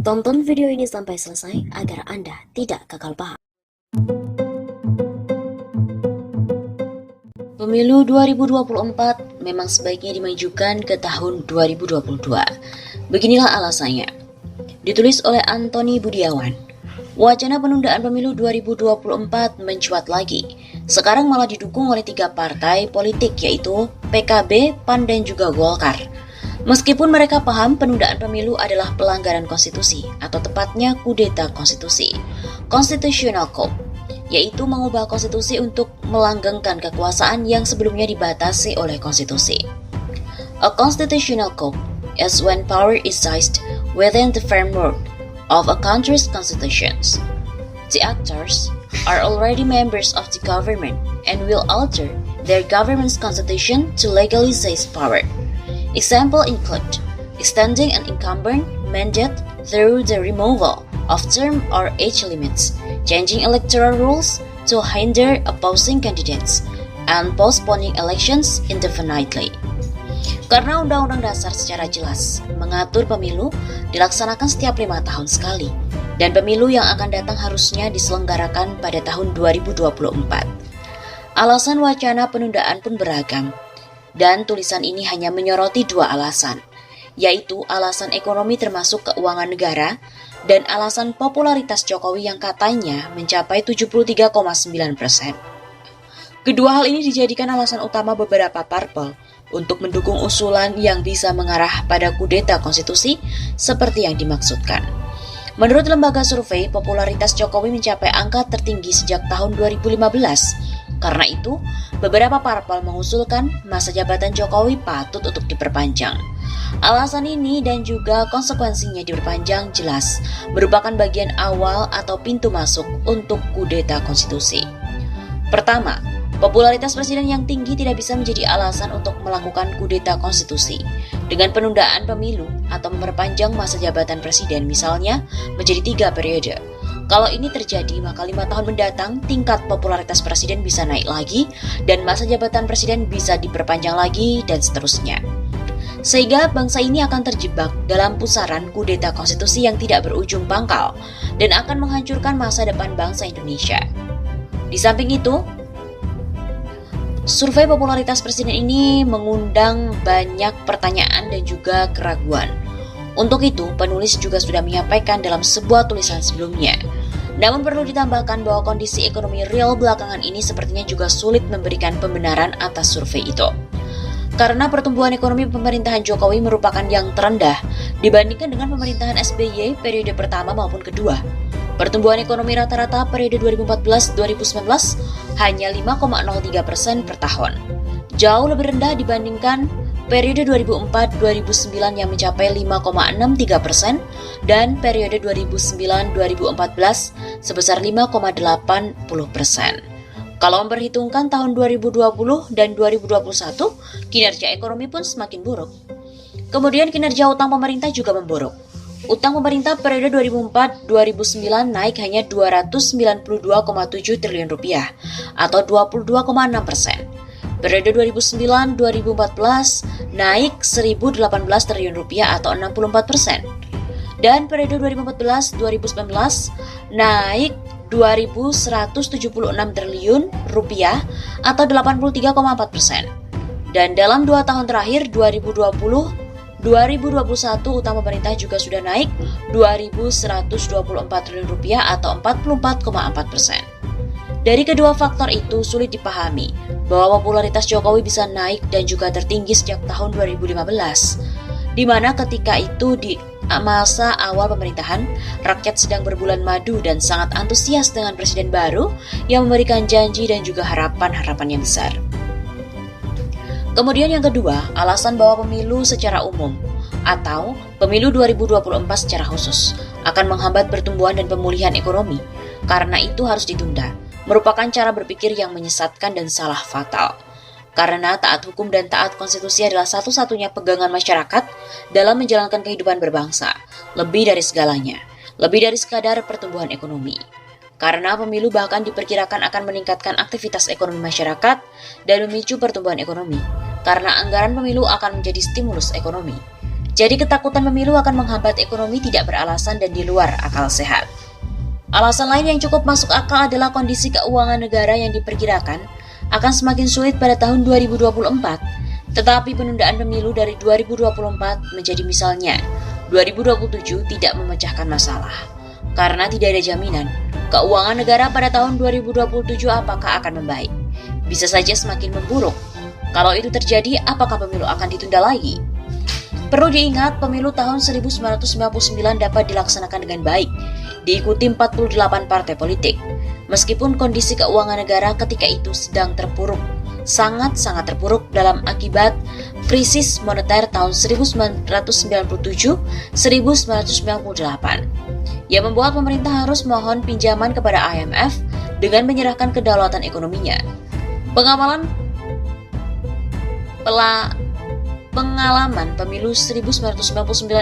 Tonton video ini sampai selesai agar Anda tidak gagal paham. Pemilu 2024 memang sebaiknya dimajukan ke tahun 2022. Beginilah alasannya. Ditulis oleh Antoni Budiawan. Wacana penundaan pemilu 2024 mencuat lagi. Sekarang malah didukung oleh 3 partai politik yaitu PKB, PAN, dan juga Golkar. Meskipun mereka paham penundaan pemilu adalah pelanggaran konstitusi atau tepatnya kudeta konstitusi, constitutional coup, yaitu mengubah konstitusi untuk melanggengkan kekuasaan yang sebelumnya dibatasi oleh konstitusi. A constitutional coup is when power is seized within the framework of a country's constitutions. The actors are already members of the government and will alter their government's constitution to legally seize power. Example include extending an incumbent mandate through the removal of term or age limits, changing electoral rules to hinder opposing candidates, and postponing elections indefinitely. Karena Undang-Undang Dasar secara jelas mengatur pemilu dilaksanakan setiap 5 tahun sekali, dan pemilu yang akan datang harusnya diselenggarakan pada tahun 2024. Alasan wacana penundaan pun beragam, dan tulisan ini hanya menyoroti 2 alasan, yaitu alasan ekonomi termasuk keuangan negara dan alasan popularitas Jokowi yang katanya mencapai 73,9%. Kedua hal ini dijadikan alasan utama beberapa parpol untuk mendukung usulan yang bisa mengarah pada kudeta konstitusi seperti yang dimaksudkan. Menurut lembaga survei, popularitas Jokowi mencapai angka tertinggi sejak tahun 2015. Karena itu, beberapa parpol mengusulkan masa jabatan Jokowi patut untuk diperpanjang. Alasan ini dan juga konsekuensinya diperpanjang jelas merupakan bagian awal atau pintu masuk untuk kudeta konstitusi. Pertama, popularitas presiden yang tinggi tidak bisa menjadi alasan untuk melakukan kudeta konstitusi dengan penundaan pemilu atau memperpanjang masa jabatan presiden misalnya menjadi 3 periode. Kalau ini terjadi, maka 5 tahun mendatang tingkat popularitas presiden bisa naik lagi dan masa jabatan presiden bisa diperpanjang lagi dan seterusnya. Sehingga bangsa ini akan terjebak dalam pusaran kudeta konstitusi yang tidak berujung pangkal dan akan menghancurkan masa depan bangsa Indonesia. Di samping itu, survei popularitas presiden ini mengundang banyak pertanyaan dan juga keraguan. Untuk itu, penulis juga sudah menyampaikan dalam sebuah tulisan sebelumnya. Namun perlu ditambahkan bahwa kondisi ekonomi real belakangan ini sepertinya juga sulit memberikan pembenaran atas survei itu. Karena pertumbuhan ekonomi pemerintahan Jokowi merupakan yang terendah dibandingkan dengan pemerintahan SBY periode pertama maupun kedua. Pertumbuhan ekonomi rata-rata periode 2014-2019 hanya 5,03% per tahun. Jauh lebih rendah dibandingkan periode 2004-2009 yang mencapai 5,63% dan periode 2009-2014 sebesar 5,80%. Kalau memperhitungkan tahun 2020 dan 2021, kinerja ekonomi pun semakin buruk. Kemudian kinerja utang pemerintah juga memburuk. Utang pemerintah periode 2004-2009 naik hanya 292,7 triliun rupiah atau 22,6%. Periode 2009-2014 naik 1.018 triliun rupiah atau 64%. Dan periode 2014-2019 naik 2.176 triliun rupiah atau 83,4%. Dan dalam 2 tahun terakhir 2020-2021 utang pemerintah juga sudah naik 2.124 triliun rupiah atau 44,4%. Dari kedua faktor itu sulit dipahami bahwa popularitas Jokowi bisa naik dan juga tertinggi sejak tahun 2015, di mana ketika itu di masa awal pemerintahan, rakyat sedang berbulan madu dan sangat antusias dengan presiden baru yang memberikan janji dan juga harapan-harapan yang besar. Kemudian yang kedua, alasan bahwa pemilu secara umum atau pemilu 2024 secara khusus akan menghambat pertumbuhan dan pemulihan ekonomi, karena itu harus ditunda, merupakan cara berpikir yang menyesatkan dan salah fatal. Karena taat hukum dan taat konstitusi adalah satu-satunya pegangan masyarakat dalam menjalankan kehidupan berbangsa, lebih dari segalanya, lebih dari sekadar pertumbuhan ekonomi. Karena pemilu bahkan diperkirakan akan meningkatkan aktivitas ekonomi masyarakat dan memicu pertumbuhan ekonomi. Karena anggaran pemilu akan menjadi stimulus ekonomi. Jadi ketakutan pemilu akan menghambat ekonomi tidak beralasan dan di luar akal sehat. Alasan lain yang cukup masuk akal adalah kondisi keuangan negara yang diperkirakan akan semakin sulit pada tahun 2024. Tetapi penundaan pemilu dari 2024 menjadi misalnya 2027 tidak memecahkan masalah. Karena tidak ada jaminan keuangan negara pada tahun 2027 apakah akan membaik. Bisa saja semakin memburuk. Kalau itu terjadi, apakah pemilu akan ditunda lagi? Perlu diingat, pemilu tahun 1999 dapat dilaksanakan dengan baik, diikuti 48 partai politik. Meskipun kondisi keuangan negara ketika itu sedang terpuruk, sangat-sangat terpuruk dalam akibat krisis moneter tahun 1997-1998 yang membuat pemerintah harus mohon pinjaman kepada IMF dengan menyerahkan kedaulatan ekonominya. Pengalaman pemilu 1999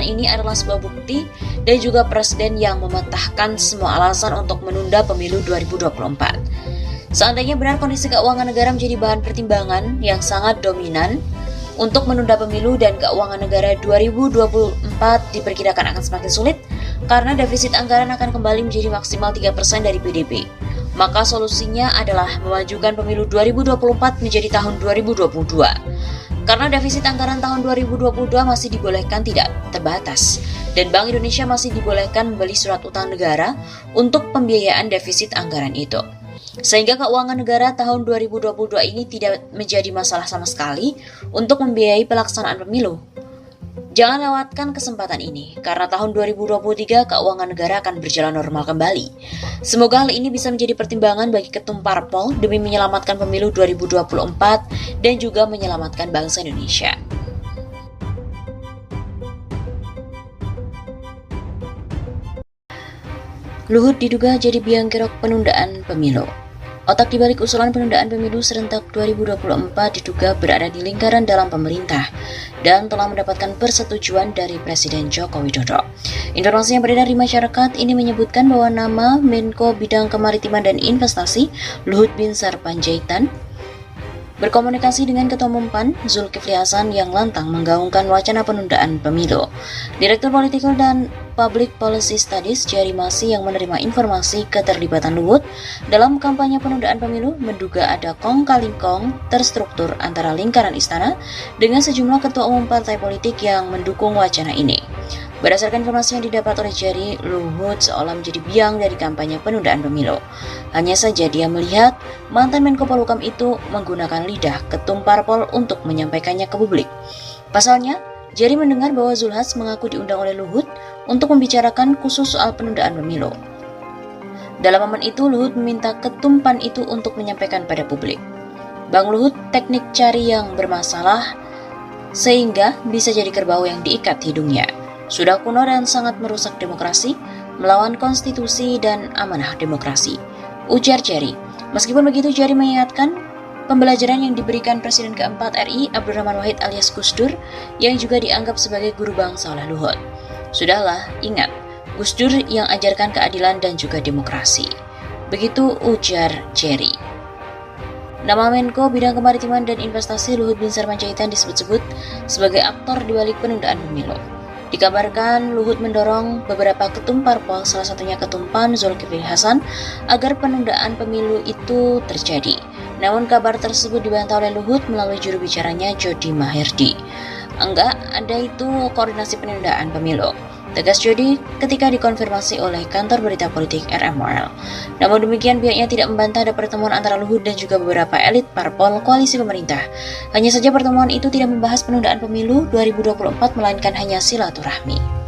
ini adalah sebuah bukti dan juga presiden yang mematahkan semua alasan untuk menunda pemilu 2024. Seandainya benar kondisi keuangan negara menjadi bahan pertimbangan yang sangat dominan untuk menunda pemilu dan keuangan negara 2024 diperkirakan akan semakin sulit karena defisit anggaran akan kembali menjadi maksimal 3% dari PDB. Maka solusinya adalah memajukan pemilu 2024 menjadi tahun 2022. Karena defisit anggaran tahun 2022 masih dibolehkan tidak terbatas dan Bank Indonesia masih dibolehkan membeli surat utang negara untuk pembiayaan defisit anggaran itu. Sehingga keuangan negara tahun 2022 ini tidak menjadi masalah sama sekali untuk membiayai pelaksanaan pemilu. Jangan lewatkan kesempatan ini, karena tahun 2023 keuangan negara akan berjalan normal kembali. Semoga hal ini bisa menjadi pertimbangan bagi ketum parpol demi menyelamatkan pemilu 2024 dan juga menyelamatkan bangsa Indonesia. Luhut diduga jadi biang kerok penundaan pemilu. Otak dibalik usulan penundaan pemilu serentak 2024 diduga berada di lingkaran dalam pemerintah dan telah mendapatkan persetujuan dari Presiden Joko Widodo. Informasi yang beredar di masyarakat ini menyebutkan bahwa nama Menko Bidang Kemaritiman dan Investasi Luhut Binsar Panjaitan berkomunikasi dengan Ketua Umum PAN Zulkifli Hasan yang lantang menggaungkan wacana penundaan pemilu. Direktur Political dan Public Policy Studies Jerry Masi yang menerima informasi keterlibatan Luhut dalam kampanye penundaan pemilu menduga ada kong kali kong terstruktur antara lingkaran istana dengan sejumlah ketua umum partai politik yang mendukung wacana ini. Berdasarkan informasi yang didapat oleh Jerry, Luhut seolah menjadi biang dari kampanye penundaan pemilu. Hanya saja dia melihat mantan Menko Polhukam itu menggunakan lidah ketum parpol untuk menyampaikannya ke publik. Pasalnya, Jerry mendengar bahwa Zulhas mengaku diundang oleh Luhut untuk membicarakan khusus soal penundaan pemilu. Dalam momen itu, Luhut meminta ketum PAN itu untuk menyampaikan pada publik. Bang Luhut teknik cari yang bermasalah sehingga bisa jadi kerbau yang diikat hidungnya. Sudah kuno dan sangat merusak demokrasi, melawan konstitusi dan amanah demokrasi, ujar Jerry. Meskipun begitu, Jerry mengingatkan pembelajaran yang diberikan Presiden keempat RI Abdurrahman Wahid alias Gus Dur yang juga dianggap sebagai guru bangsa oleh Luhut. Sudahlah, ingat, Gus Dur yang ajarkan keadilan dan juga demokrasi. Begitu ujar Jerry. Nama Menko Bidang Kemaritiman dan Investasi Luhut Binsar Panjaitan disebut-sebut sebagai aktor di balik penundaan pemilu. Dikabarkan Luhut mendorong beberapa ketum parpol, salah satunya ketum PAN Zulkifli Hasan, agar penundaan pemilu itu terjadi. Namun kabar tersebut dibantah oleh Luhut melalui juru bicaranya Jody Maherdi. Enggak ada itu koordinasi penundaan pemilu, tegas Jody ketika dikonfirmasi oleh kantor berita politik RMOL. Namun demikian pihaknya tidak membantah ada pertemuan antara Luhut dan juga beberapa elit parpol koalisi pemerintah. Hanya saja pertemuan itu tidak membahas penundaan pemilu 2024 melainkan hanya silaturahmi.